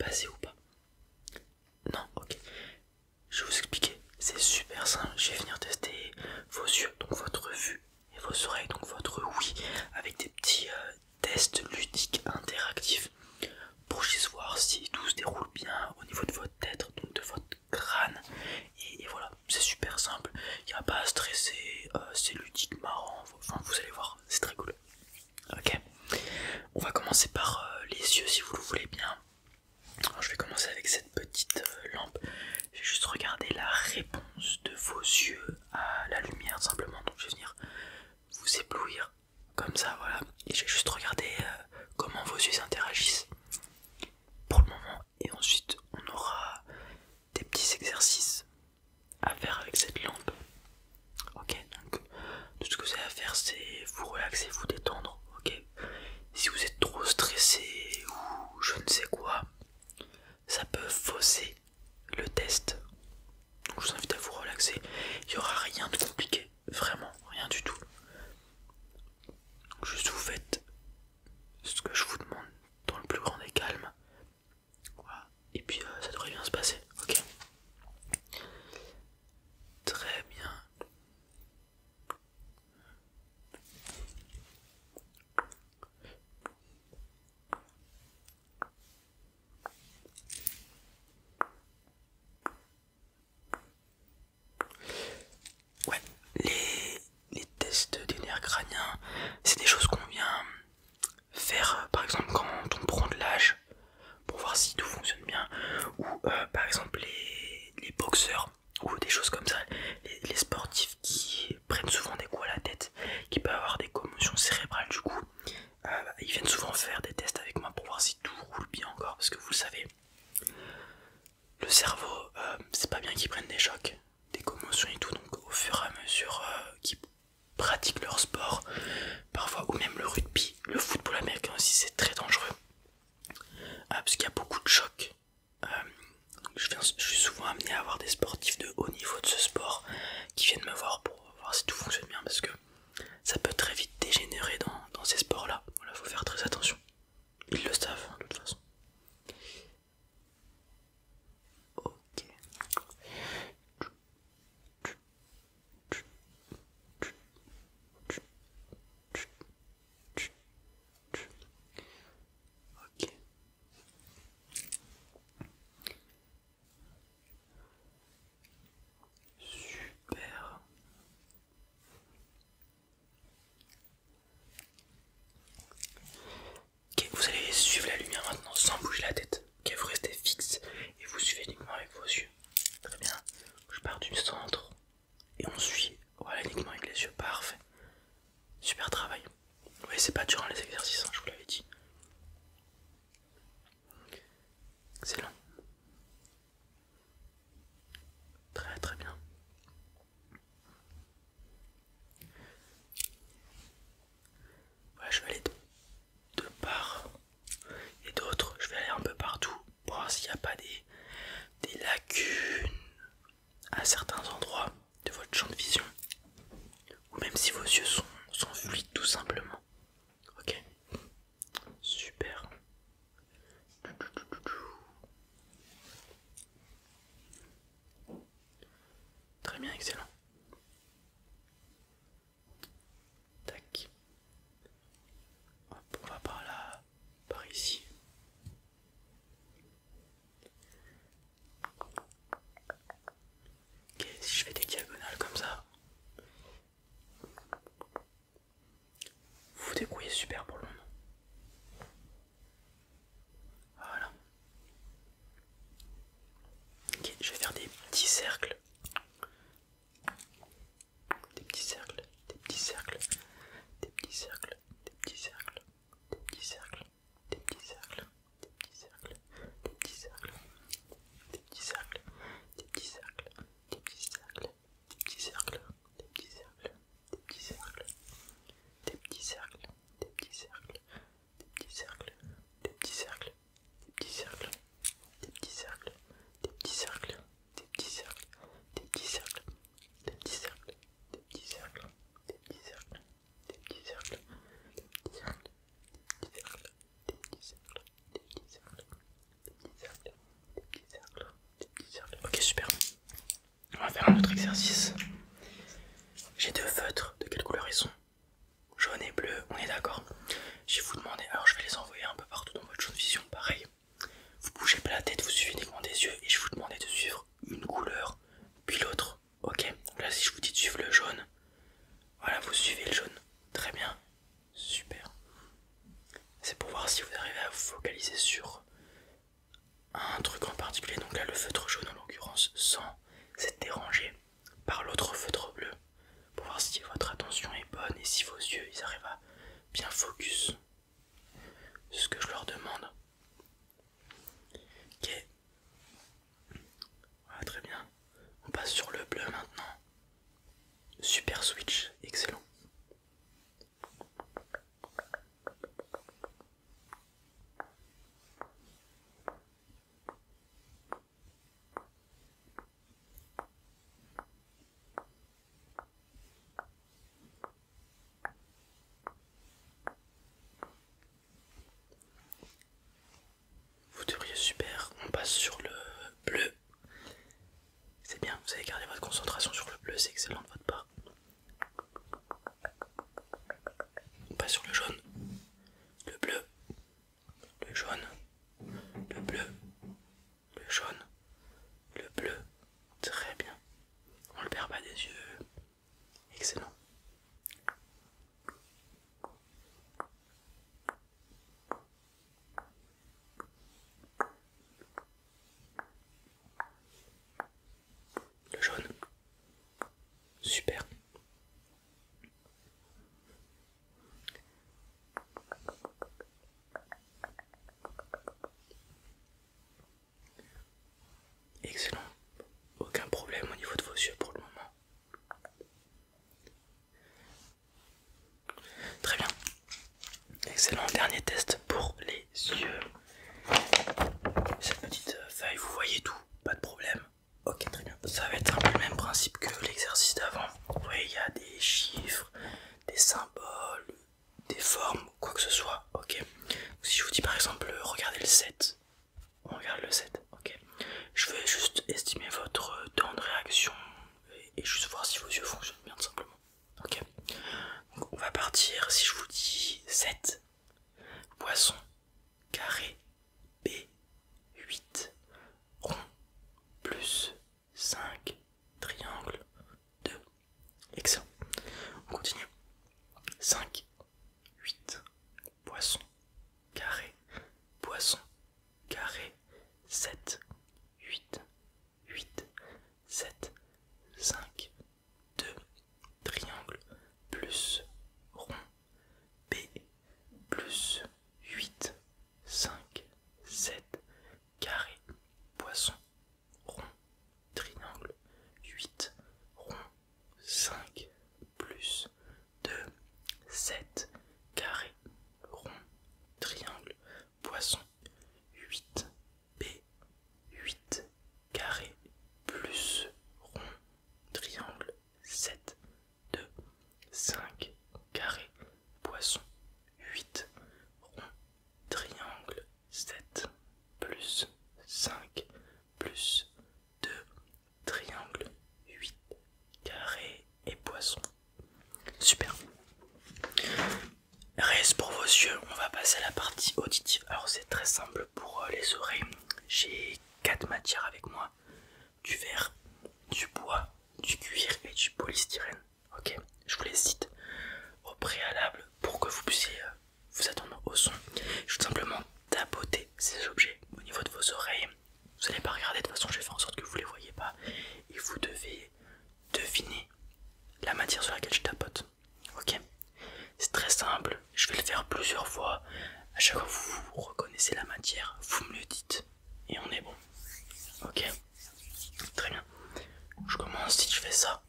passer ou pas? Non, ok. Je vais vous expliquer. C'est super simple. Je vais venir tester vos yeux, donc votre vue, et vos oreilles, donc votre ouïe, avec des petits tests ludiques interactifs pour juste voir si tout se déroule bien au niveau de votre tête, donc de votre crâne. Et voilà, c'est super simple. Il n'y a pas à stresser, c'est ludique, marrant. Enfin, vous allez voir, c'est très cool. Ok, on va commencer par les yeux si vous le voulez bien. Alors, je vais commencer avec cette petite lampe. Je vais juste regarder la réponse de vos yeux à la lumière simplement. Donc je vais venir vous éblouir comme ça, voilà. Et je vais juste regarder comment vos yeux interagissent pour le moment. Et ensuite on aura des petits exercices à faire avec cette lampe. Ok, donc tout ce que vous avez à faire c'est vous relaxer, vous détendre. Ok, si vous êtes trop stressé ou je ne sais quoi, ça peut fausser le test. Donc je vous invite à vous relaxer. Il n'y aura rien de compliqué, vraiment rien du tout. Donc juste vous faites ce que je vous demande dans le plus grand des calmes. Voilà. Et puis ça devrait bien se passer, ok? Très bien. Ouais, les tests des nerfs crâniens, c'est des choses qu'on vient faire par exemple quand on prend de l'âge pour voir si tout fonctionne bien, ou par exemple les boxeurs ou des choses comme ça, les sportifs qui prennent souvent des coups à la tête, qui peuvent avoir des commotions cérébrales du coup, ils viennent souvent faire des tests avec moi pour voir si tout roule bien encore, parce que vous le savez, le cerveau, c'est pas bien qu'ils prennent des chocs, des commotions et tout, donc au fur et à mesure qu'ils pratiquent leur sport, parfois, ou même le rugby, le football américain aussi, c'est très dangereux, parce qu'il y a beaucoup de chocs. Je suis souvent amené à avoir des sportifs de haut niveau de ce sport qui viennent me voir pour voir si tout fonctionne bien, parce que ça peut très vite dégénérer dans ces sports-là. Voilà, faut faire très attention. Ils le savent, hein, de toute façon. Ok. Ok. Super. Ok, vous allez suivre la lumière maintenant sans bouger la tête. Ok, vous restez fixe et vous suivez uniquement avec vos yeux. Très bien. Je pars du centre et on suit. Voilà, uniquement avec les yeux. Parfait. Super travail. Oui, c'est pas durant les exercices, hein, je vous l'avais dit. Excellent. Très très bien. Voilà, je vais aller de part et d'autre. Je vais aller un peu partout pour voir s'il n'y a pas des lacunes à certains endroits de votre champ de vision. Ou même si vos yeux sont fluides tout simplement. Ok. va faire un autre exercice. J'ai deux feutres, de quelle couleur ils sont? Jaune et bleu, on est d'accord. Je vais vous demander, alors je vais les envoyer un peu partout dans votre champ de vision, pareil. Vous bougez pas la tête, vous suivez uniquement des yeux et je vais vous demander de suivre une couleur, puis l'autre. Ok, là si je vous dis de suivre le jaune, voilà, vous suivez le jaune. Très bien, super. C'est pour voir si vous arrivez à vous focaliser sur un truc en particulier. Donc là le feutre jaune en l'occurrence, sans être dérangé par l'autre feutre bleu. Pour voir si votre attention est bonne et si vos yeux ils arrivent à bien focus. C'est ce que je leur demande. Ok. Voilà, très bien. On passe sur le bleu maintenant. Super switch, excellent. Vous devriez super. On passe sur le bleu. C'est bien, vous avez gardé votre concentration sur le bleu, c'est excellent de votre part. On passe sur le jaune, le bleu, le jaune, le bleu, le jaune, le bleu. Très bien. On le perd pas des yeux. Excellent. Le jaune. Super. Excellent. Aucun problème au niveau de vos yeux pour le moment. Très bien. Excellent. Dernier test pour les yeux. Cette petite feuille, vous voyez tout, pas de problème. Ok, très bien. Ça va être un peu le même principe que l'exercice d'avant. Vous voyez, il y a des chiffres, des symboles, des formes, quoi que ce soit. Ok. Si je vous dis par exemple, regardez le 7. On regarde le 7. Ok. Je vais juste estimer votre temps de réaction et juste voir si vos yeux fonctionnent bien tout simplement. Ok. Donc on va partir. Si je vous dis 7, poisson, carré, B, 8, rond, plus 5, triangle, 2. Excellent. On continue. 5, 8, poisson, carré, poisson, carré, 7, 8, 8, 7, 5, 2, triangle, plus rond, B, plus 8, 5, 7, carré, poisson, rond, triangle, 8, rond, 5, plus 2, 7, carré, rond, triangle, poisson, 8, B, 8, carré, plus rond, triangle, 7, 2, 5, carré, poisson, 8, rond, triangle, 7, plus 5, plus 2, triangle, 8, carré et poisson. Super. Reste pour vos yeux, on va passer à la partie auditive. Alors c'est très simple pour les oreilles. J'ai 4 matières avec moi. Du verre, du bois, du cuir et du polystyrène. Ok, je vous les cite au préalable pour que vous puissiez vous attendre au son. Je vais tout simplement tapoter ces objets au niveau de vos oreilles. Vous n'allez pas regarder, de toute façon je vais faire en sorte que vous ne les voyez pas. Et vous devez deviner la matière sur laquelle je tapote. Ok, c'est très simple, je vais le faire plusieurs fois. À chaque fois que vous reconnaissez la matière, vous me le dites. Et on est bon. Ok, très bien. Je commence si je fais ça.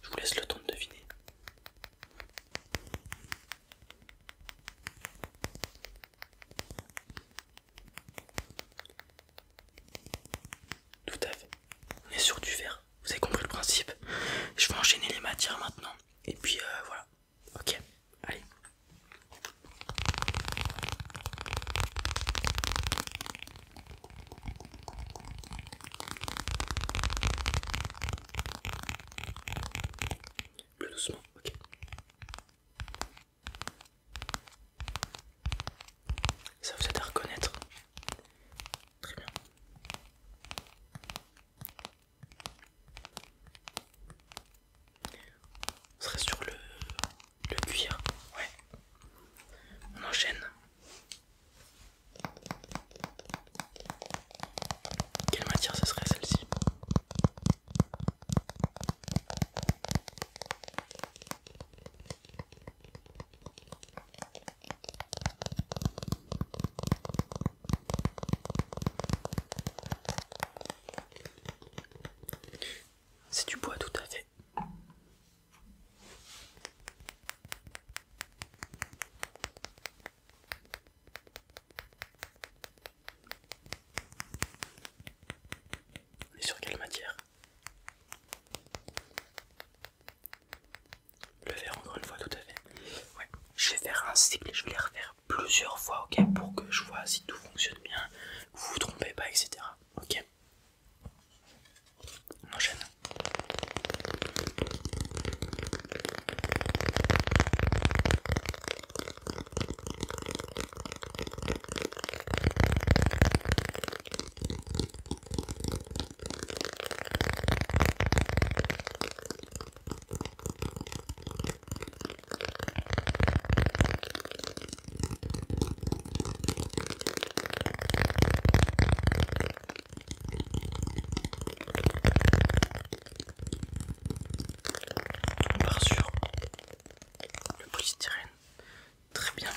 Je vous laisse le temps de deviner. Tout à fait. On est sur du verre. Vous avez compris le principe. Je vais enchaîner les matières maintenant. Et puis voilà. Ok. Allez. doucement, ok. Ça vous aide à reconnaître. Très bien. On serait sur le cuir, ouais. On enchaîne. Quelle matière ce serait celle-ci? C'est du bois tout à fait. Et sur quelle matière? Le verre encore une fois tout à fait. Ouais. Je vais faire un cycle, je vais les refaire plusieurs fois, ok, pour que je vois si tout fonctionne bien, que vous vous trompez pas, etc. Ok. On enchaîne. On part sur le polystyrène. Très bien.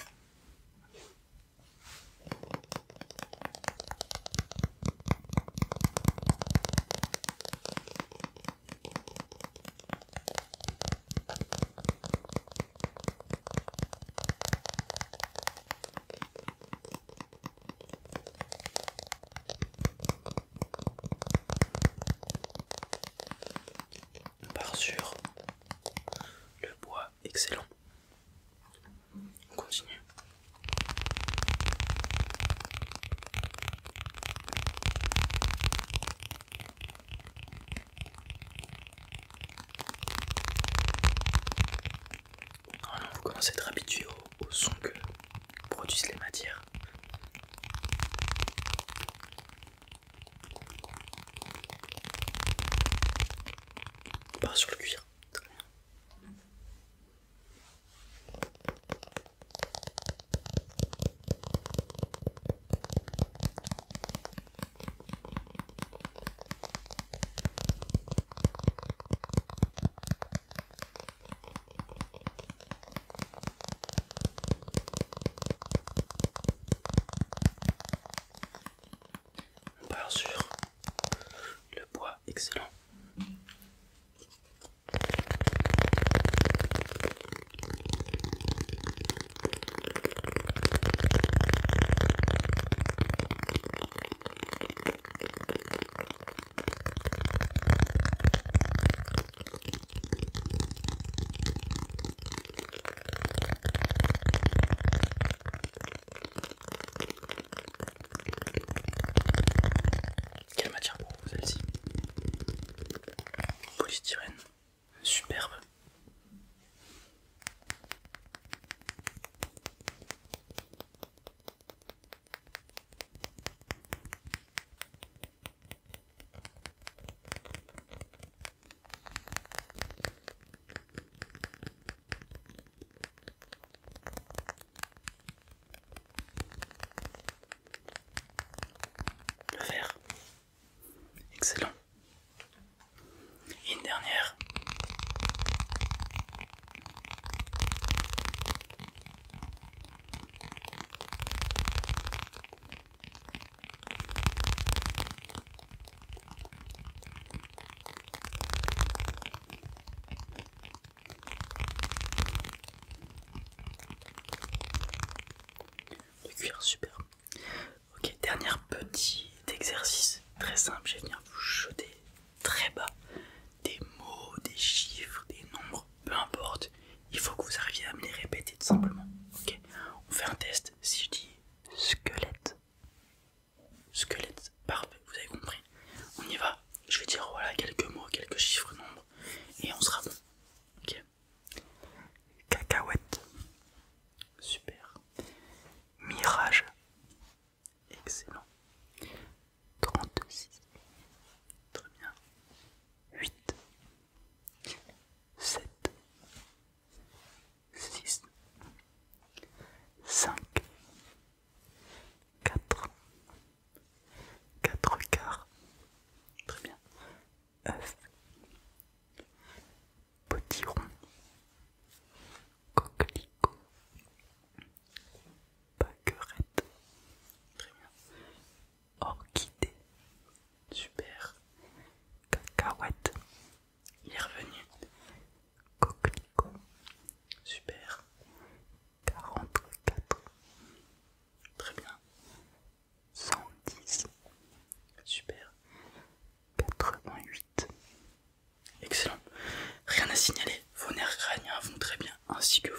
On part sur le bois, excellent. On continue. Normalement, vous commencez à être habitué au son que produisent les matières. On part sur le cuir. Très bien. On part sur le bois, excellent. Quelle matière pour vous celle-ci? Polystyrène. Superbe. Le verre. Excellent. Et une dernière. Le cuir, super. Ok, dernier petit exercice très simple. Je vais venir vous jeter très bas des mots, des chiffres, des nombres, peu importe. Il faut que vous arriviez à me les répéter tout simplement. Ok, on fait un test. Si je dis squelette, squelette, parfait, vous avez compris. On y va. Je vais dire voilà quelques mots, quelques chiffres, nombres, et on sera bon. Ok. ainsi que